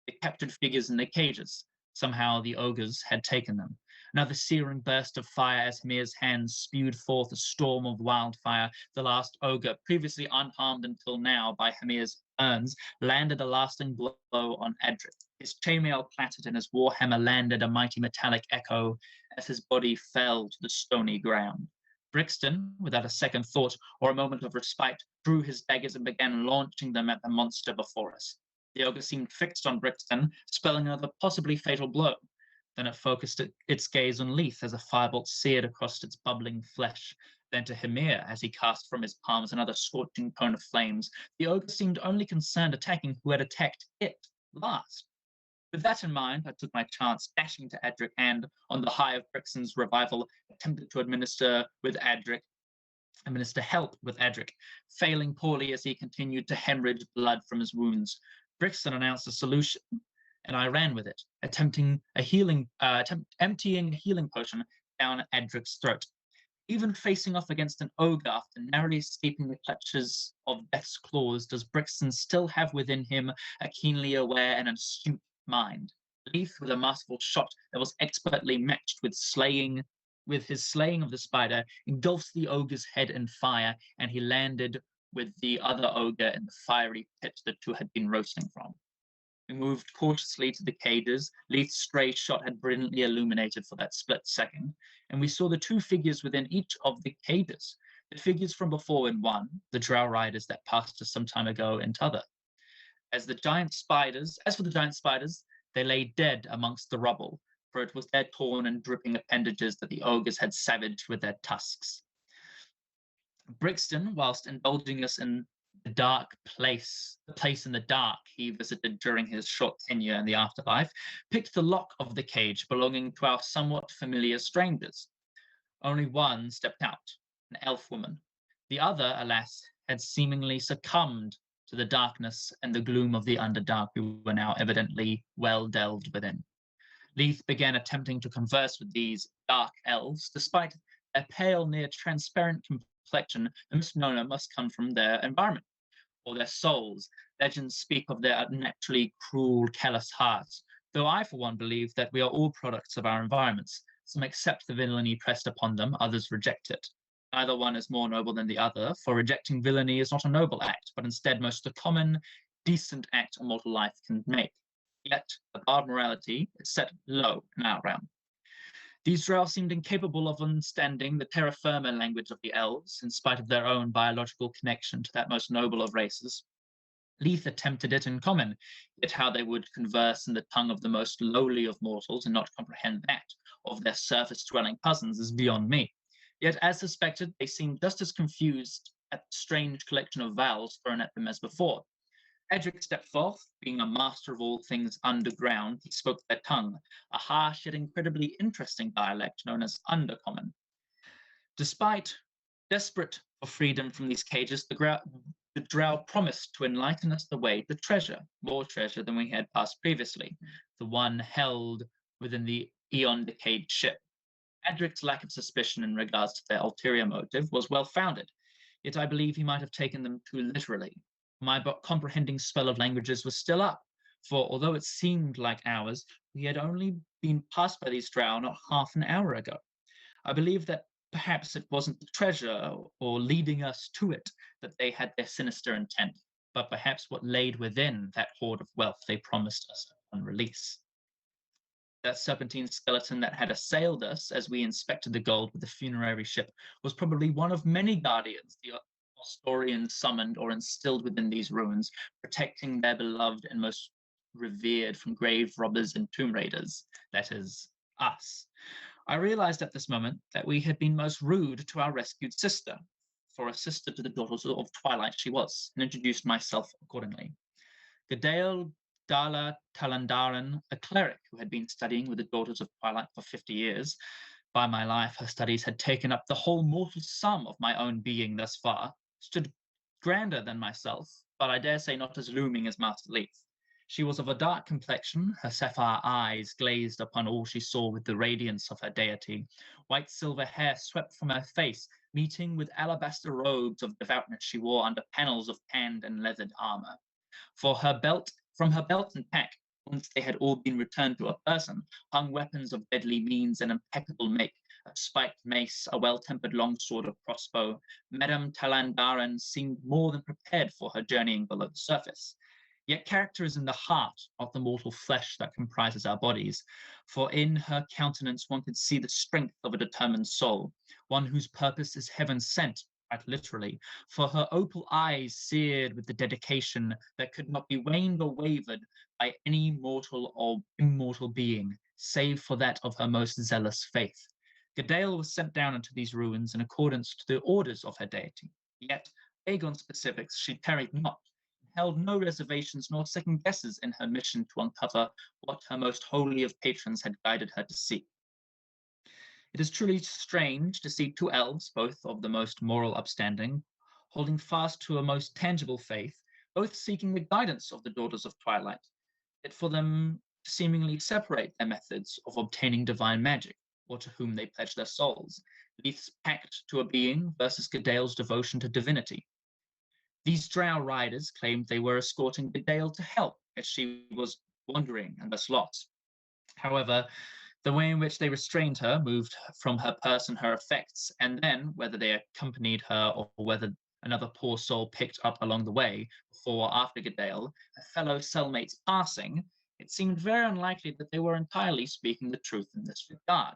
The captured figures in the cages. Somehow the ogres had taken them. Another searing burst of fire as Hamir's hands spewed forth a storm of wildfire. The last ogre, previously unharmed until now by Hamir's urns, landed a lasting blow on Edric. His chainmail clattered and his warhammer landed a mighty metallic echo as his body fell to the stony ground. Brixton, without a second thought or a moment of respite, drew his daggers and began launching them at the monster before us. The ogre seemed fixed on Brixton, spelling another possibly fatal blow. Then it focused its gaze on Leith as a firebolt seared across its bubbling flesh. Then to Hymir as he cast from his palms another scorching cone of flames. The ogre seemed only concerned attacking who had attacked it last. With that in mind, I took my chance, dashing to Edric, and, on the high of Brixton's revival, attempted to administer help with Edric, failing poorly as he continued to hemorrhage blood from his wounds. Brixton announced a solution, and I ran with it, emptying a healing potion down Edric's throat. Even facing off against an ogre after narrowly escaping the clutches of death's claws, does Brixton still have within him a keenly aware and astute mind. Leith, with a masterful shot that was expertly matched with his slaying of the spider, engulfs the ogre's head in fire, and he landed with the other ogre in the fiery pit the two had been roasting from. We moved cautiously to the cages. Leith's stray shot had brilliantly illuminated for that split second, and we saw the two figures within each of the cages. The figures from before in one, the drow riders that passed us some time ago in t'other. As for the giant spiders, they lay dead amongst the rubble, for it was their torn and dripping appendages that the ogres had savaged with their tusks. Brixton, whilst indulging us in the the place in the dark he visited during his short tenure in the afterlife, picked the lock of the cage belonging to our somewhat familiar strangers. Only one stepped out, an elf woman. The other, alas, had seemingly succumbed to the darkness and the gloom of the Underdark we were now evidently well delved within. Leith began attempting to converse with these dark elves. Despite their pale, near transparent complexion, the misnomer must come from their environment or their souls. Legends speak of their unnaturally cruel, callous hearts, though I, for one, believe that we are all products of our environments. Some accept the villainy pressed upon them, others reject it. Neither one is more noble than the other, for rejecting villainy is not a noble act, but instead most a common, decent act a mortal life can make. Yet, the bar of morality is set low in our realm. These drow seemed incapable of understanding the terra firma language of the elves, in spite of their own biological connection to that most noble of races. Leith attempted it in common, yet how they would converse in the tongue of the most lowly of mortals and not comprehend that of their surface-dwelling cousins is beyond me. Yet, as suspected, they seemed just as confused at the strange collection of vowels thrown at them as before. Edric stepped forth, being a master of all things underground. He spoke their tongue, a harsh yet incredibly interesting dialect known as Undercommon. Despite desperate for freedom from these cages, the drow promised to enlighten us the way to treasure, more treasure than we had passed previously, the one held within the eon-decayed ship. Edric's lack of suspicion in regards to their ulterior motive was well founded, yet I believe he might have taken them too literally. My comprehending spell of languages was still up, for although it seemed like hours, we had only been passed by these drow not half an hour ago. I believe that perhaps it wasn't the treasure or leading us to it that they had their sinister intent, but perhaps what laid within that hoard of wealth they promised us upon release. That serpentine skeleton that had assailed us as we inspected the gold with the funerary ship was probably one of many guardians the Asturians summoned or instilled within these ruins, protecting their beloved and most revered from grave robbers and tomb raiders, that is, us. I realized at this moment that we had been most rude to our rescued sister, for a sister to the daughters of Twilight she was, and introduced myself accordingly. Gadael Dala Talandaran, a cleric who had been studying with the daughters of Twilight for 50 years. By my life, her studies had taken up the whole mortal sum of my own being thus far, stood grander than myself, but I dare say not as looming as Master Leith. She was of a dark complexion, her sapphire eyes glazed upon all she saw with the radiance of her deity. White silver hair swept from her face, meeting with alabaster robes of devoutness she wore under panels of tanned and leathered armor. From her belt and pack, once they had all been returned to a person, hung weapons of deadly means and impeccable make, a spiked mace, a well-tempered longsword or crossbow. Madame Talandaran seemed more than prepared for her journeying below the surface. Yet character is in the heart of the mortal flesh that comprises our bodies, for in her countenance one could see the strength of a determined soul, one whose purpose is heaven sent, quite literally, for her opal eyes seared with the dedication that could not be waned or wavered by any mortal or immortal being, save for that of her most zealous faith. Gadael was sent down into these ruins in accordance to the orders of her deity, yet, vague on specifics, she tarried not, held no reservations nor second guesses in her mission to uncover what her most holy of patrons had guided her to seek. It is truly strange to see two elves, both of the most moral upstanding, holding fast to a most tangible faith, both seeking the guidance of the daughters of Twilight, yet for them to seemingly separate their methods of obtaining divine magic, or to whom they pledge their souls, Leith's pact to a being versus Gadael's devotion to divinity. These drow riders claimed they were escorting Gadael to hell as she was wandering and thus lost. However, the way in which they restrained her, moved from her person her effects, and then, whether they accompanied her or whether another poor soul picked up along the way, before or after Gadael, a fellow cellmate's passing, it seemed very unlikely that they were entirely speaking the truth in this regard.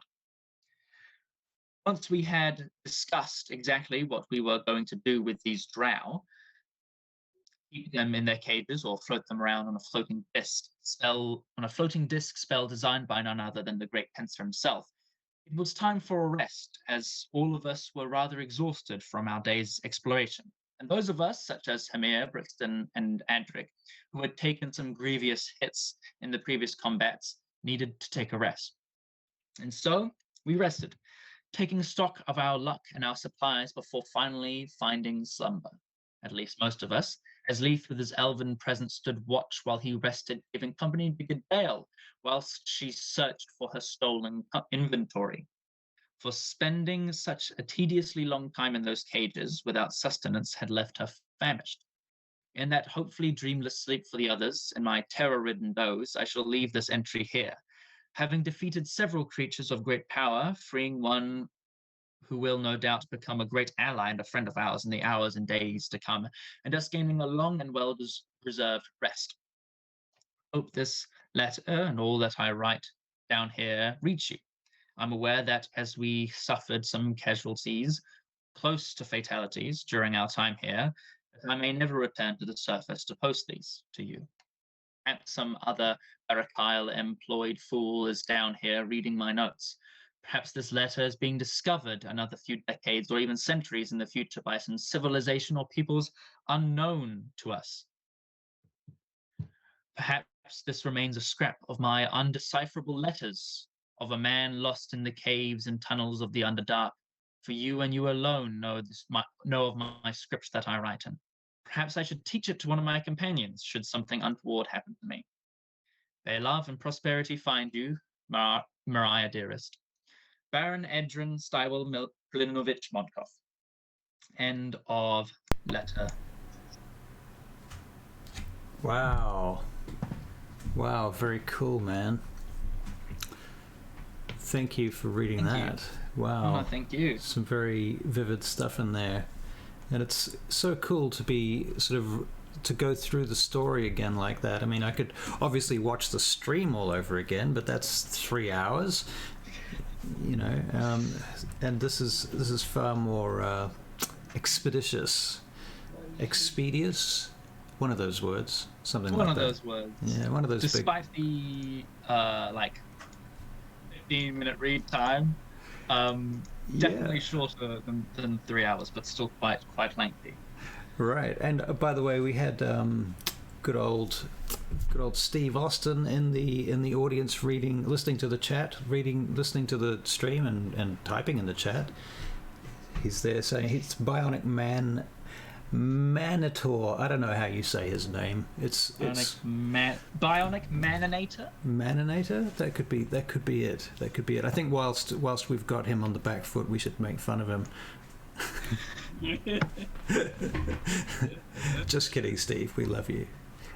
Once we had discussed exactly what we were going to do with these drow, keep them in their cages or float them around on a floating disc spell designed by none other than the great Pencer himself, it was time for a rest, as all of us were rather exhausted from our day's exploration. and those of us, such as Hamir, Brixton, and Adric, who had taken some grievous hits in the previous combats, needed to take a rest. And so we rested, taking stock of our luck and our supplies before finally finding slumber. At least most of us, as Leith with his elven presence stood watch while he rested, giving company to good Dale, whilst she searched for her stolen inventory. For spending such a tediously long time in those cages without sustenance had left her famished. In that hopefully dreamless sleep for the others, and my terror-ridden doze, I shall leave this entry here, having defeated several creatures of great power, freeing one who will no doubt become a great ally and a friend of ours in the hours and days to come, and thus gaining a long and well-deserved rest. Hope this letter and all that I write down here reach you. I'm aware that as we suffered some casualties, close to fatalities, during our time here, that I may never return to the surface to post these to you. Perhaps some other Barakyle employed fool is down here reading my notes. Perhaps this letter is being discovered another few decades or even centuries in the future by some civilization or peoples unknown to us. Perhaps this remains a scrap of my undecipherable letters of a man lost in the caves and tunnels of the Underdark. For you and you alone know of my script that I write in. Perhaps I should teach it to one of my companions, should something untoward happen to me. May love and prosperity find you, Mariah dearest. Baron Edrin Stywell Plinovich Montkov. End of letter. Wow. Wow, very cool, man. Thank you for reading that. Wow. Oh, thank you. Some very vivid stuff in there. And it's so cool to be to go through the story again like that. I mean, I could obviously watch the stream all over again, but that's 3 hours. And this is far more expeditious, one of those words, something like that. One of those words. Yeah, one of those. Despite the 15-minute read time, definitely shorter than 3 hours, but still quite lengthy. Right, and by the way, we had good old Steve Austin in the audience listening to the chat, listening to the stream, and typing in the chat. He's there saying he's Bionic Manitor. I don't know how you say his name. It's Bionic Maninator. Maninator. That could be it. That could be it. I think whilst we've got him on the back foot, we should make fun of him. Just kidding, Steve. We love you,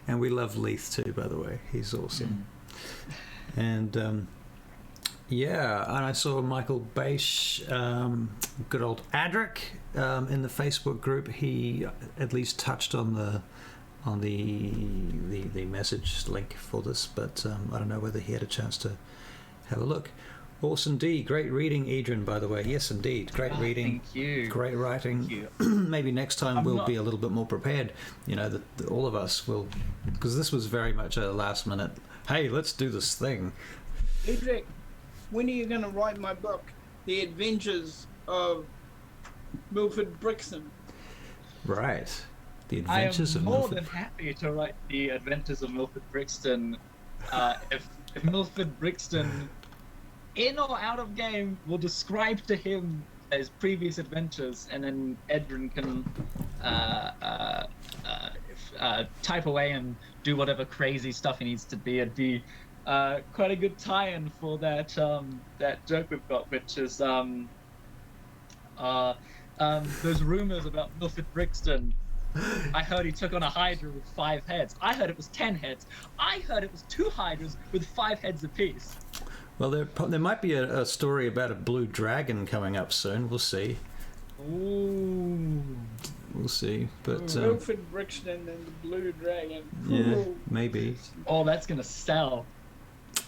and we love Leith too. By the way, he's awesome. And and I saw Michael Beisch, good old Adric, in the Facebook group. He at least touched on the message link for this, but I don't know whether he had a chance to have a look. Awesome D, great reading, Adrian, by the way. Yes, indeed, great reading. Thank you. Great writing. Thank you. Maybe next time we'll be a little bit more prepared. That all of us will, because this was very much a last minute, hey, let's do this thing. Adric, when are you going to write my book, The Adventures of Milford Brixton? Right. The Adventures of Milford. I am more than happy to write The Adventures of Milford Brixton. If Milford Brixton, in or out of game, will describe to him his previous adventures, and then Edrin can type away and do whatever crazy stuff he needs to be. It'd be quite a good tie-in for that joke we've got, which is those rumors about Milford Brixton. I heard he took on a Hydra with 5 heads. I heard it was 10 heads. I heard it was 2 Hydras with 5 heads apiece. Well, there might be a story about a blue dragon coming up soon. We'll see. Ooh. We'll see. But Milford Brixton and the Blue Dragon. Yeah, Ooh. maybe. Oh, that's gonna sell.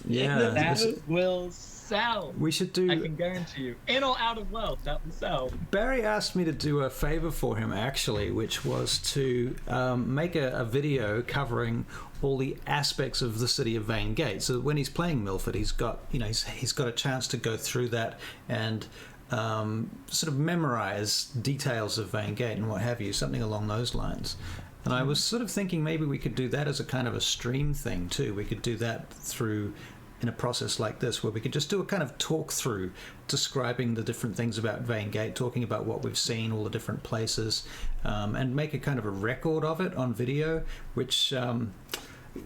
Yeah, that will sell. We should do. I can guarantee you, in or out of wealth, that will sell. Barry asked me to do a favor for him, actually, which was to make a video covering all the aspects of the city of VAINGATE. So when he's playing Milford, he's got a chance to go through that and sort of memorize details of VAINGATE and what have you, something along those lines. And I was sort of thinking maybe we could do that as a kind of a stream thing too. We could do that through in a process like this, where we could just do a kind of talk through describing the different things about VAINGATE, talking about what we've seen, all the different places, and make a kind of a record of it on video, which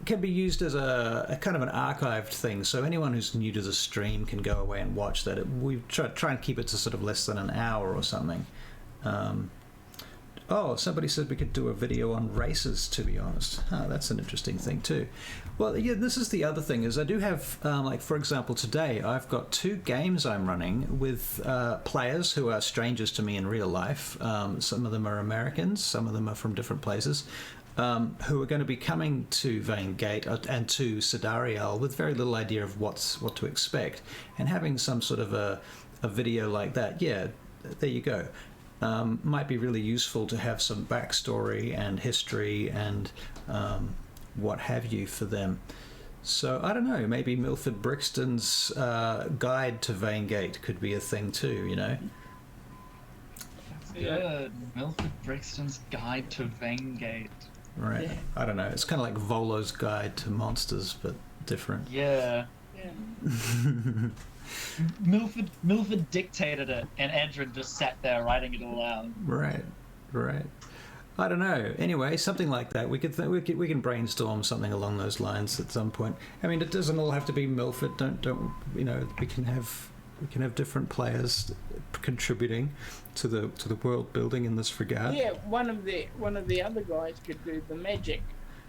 can be used as a kind of an archived thing. So anyone who's new to the stream can go away and watch that. We try and keep it to sort of less than an hour or something. Oh, somebody said we could do a video on races, to be honest. Oh, that's an interesting thing too. Well, yeah, this is the other thing, is I do have, like, for example, today I've got 2 games I'm running with players who are strangers to me in real life. Some of them are Americans, some of them are from different places, who are going to be coming to VAINGATE and to Sidariel with very little idea of what to expect. And having some sort of a video like that, yeah, there you go. Might be really useful to have some backstory and history and what have you for them. So I don't know, maybe Milford Brixton's guide to VAINGATE could be a thing too, you know? Good. Milford Brixton's guide to VAINGATE. Right. Yeah. I don't know. It's kind of like Volo's guide to monsters, but different. Yeah. Yeah. Milford dictated it, and Edrin just sat there writing it all out. Right. I don't know. Anyway, something like that. We can brainstorm something along those lines at some point. I mean, it doesn't all have to be Milford. Don't you know? We can have different players contributing to the world building in this regard. Yeah, one of the other guys could do the magic.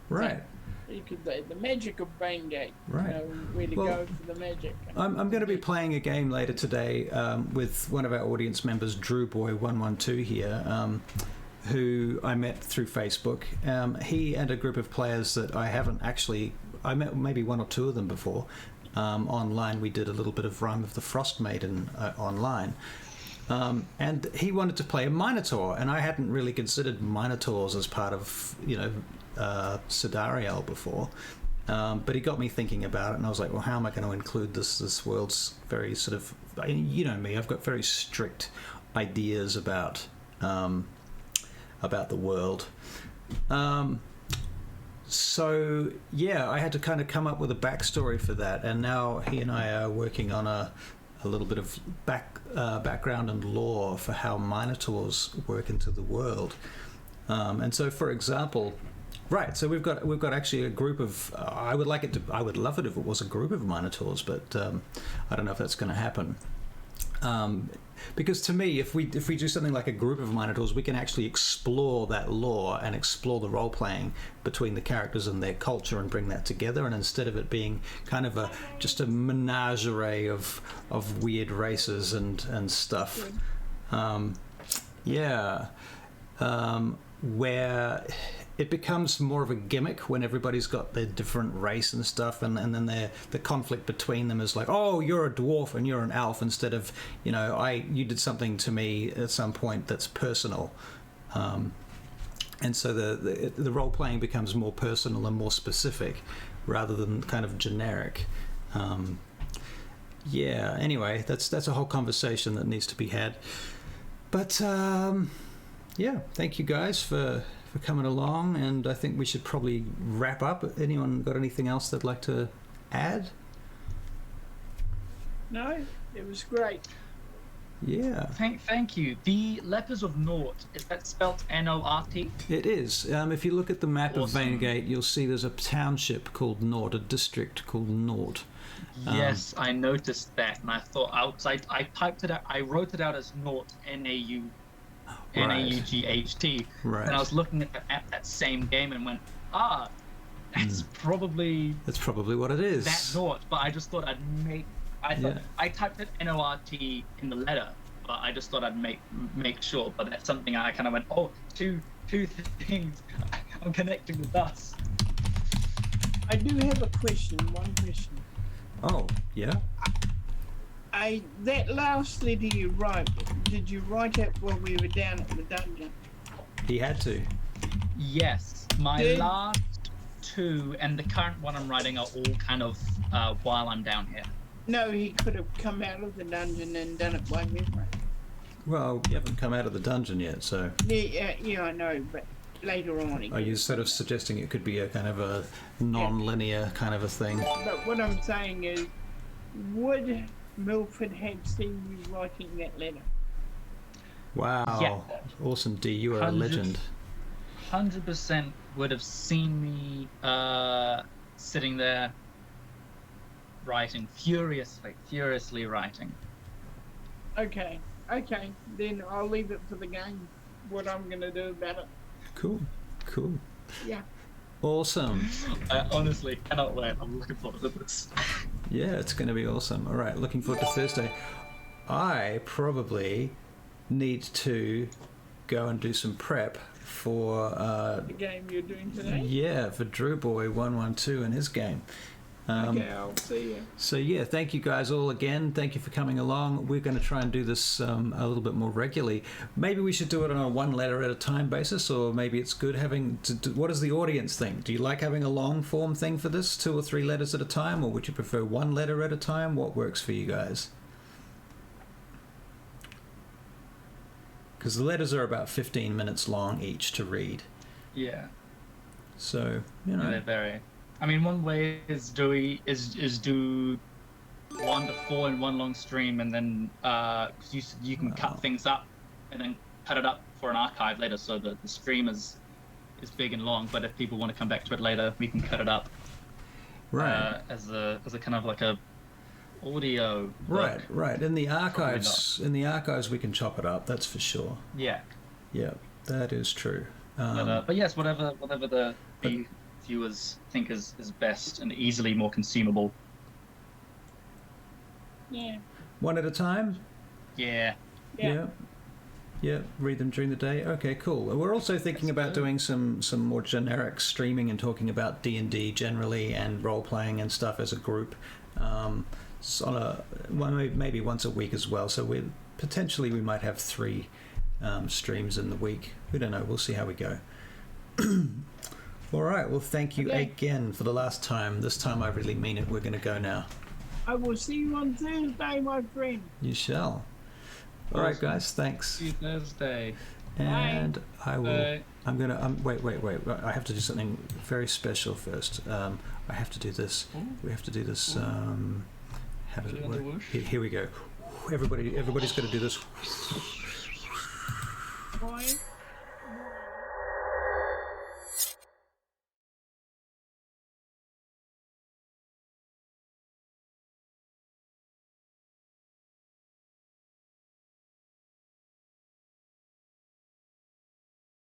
Right. You could do the magic of VAINGATE. Right. You know, where to go for the magic. I'm going to be playing a game later today with one of our audience members, DrewBoy112 here, who I met through Facebook. He and a group of players that I met maybe 1 or 2 of them before. Online, we did a little bit of Rime of the Frost Maiden online. And he wanted to play a Minotaur, and I hadn't really considered Minotaurs as part of, Sidariel before. But he got me thinking about it, and I was like, well, how am I going to include this world's very sort of, you know me, I've got very strict ideas about the world. So yeah, I had to kind of come up with a backstory for that, and now he and I are working on a little bit of background and lore for how Minotaurs work into the world. And so, for example, right, so we've got actually a group of. I would love it if it was a group of Minotaurs, but I don't know if that's going to happen. Because to me, if we do something like a group of Minotaurs, we can actually explore that lore and explore the role-playing between the characters and their culture and bring that together. And instead of it being kind of just a menagerie of weird races and stuff, where it becomes more of a gimmick when everybody's got their different race and stuff, and then the conflict between them is like, oh, you're a dwarf and you're an elf, instead of, you did something to me at some point that's personal. And so the role playing becomes more personal and more specific rather than kind of generic. Anyway, that's a whole conversation that needs to be had. But thank you guys for coming along, and I think we should probably wrap up. Anyone got anything else they'd like to add? No, it was great. Yeah. Thank you. The Lepers of Nort, is that spelt N-O-R-T? It is. If you look at the map Awesome. of VAINGATE, you'll see there's a township called Nort, a district called Nort. Yes, I noticed that, and I thought, I typed it out, I wrote it out as Nort, N-A-U. Right. N-A-U-G-H-T. Right. And I was looking at that same game and went, that's probably what it is. that Nort. But I just thought I typed it N-O-R-T in the letter, but I just thought I'd make sure. But that's something I kind of went, two things I'm connecting with us. I do have a question. One question. Oh, yeah? That last letter you wrote, did you write it while we were down at the dungeon? He had to. Yes, my last 2 and the current one I'm writing are all kind of while I'm down here. No, he could have come out of the dungeon and done it by memory. Well, you haven't come out of the dungeon yet, so... Yeah, I know, but later on. Are you sort of suggesting it could be a kind of a non-linear kind of a thing? But what I'm saying is, would Milford have seen you writing that letter? Wow. Yeah. Awesome, D. You are a legend. 100% would have seen me sitting there writing, furiously writing. Okay, then I'll leave it for the game, what I'm going to do about it. Cool. Yeah. Awesome. I honestly cannot wait. I'm looking forward to this. Yeah, it's going to be awesome. All right, looking forward to Thursday. I probably need to go and do some prep for... the game you're doing today? Yeah, for Drew Boy 112 and his game. Okay, I'll see you. So yeah, thank you guys all again. Thank you for coming along. We're going to try and do this a little bit more regularly. Maybe we should do it on a one letter at a time basis, or maybe it's good having to do, what does the audience think? Do you like having a long form thing for this, 2 or 3 letters at a time, or would you prefer 1 letter at a time? What works for you guys? Because the letters are about 15 minutes long each to read. Yeah. So, you know. They're very... I mean, one way is do 1 to 4 in one long stream, and then you can cut things up and then cut it up for an archive later, so that the stream is big and long. But if people want to come back to it later, we can cut it up. Right. As a kind of like a audio. Right. In the archives, we can chop it up. That's for sure. Yeah. Yeah, that is true. But yes, whatever the viewers think is best and easily more consumable. Yeah. 1 at a time? Yeah. Yeah, read them during the day. Okay, cool. We're also thinking about doing some more generic streaming and talking about D&D generally and role-playing and stuff as a group. Maybe once a week as well. So we might have 3 streams in the week. We don't know. We'll see how we go. All right. Well, thank you again for the last time. This time I really mean it. We're going to go now. I will see you on Thursday, my friend. You shall. All right, guys. Thanks. See you Thursday. And Bye. I will. Bye. I'm gonna. Wait. I have to do something very special first. I have to do this. We have to do this. How does it work? Here we go. Everybody's got to do this.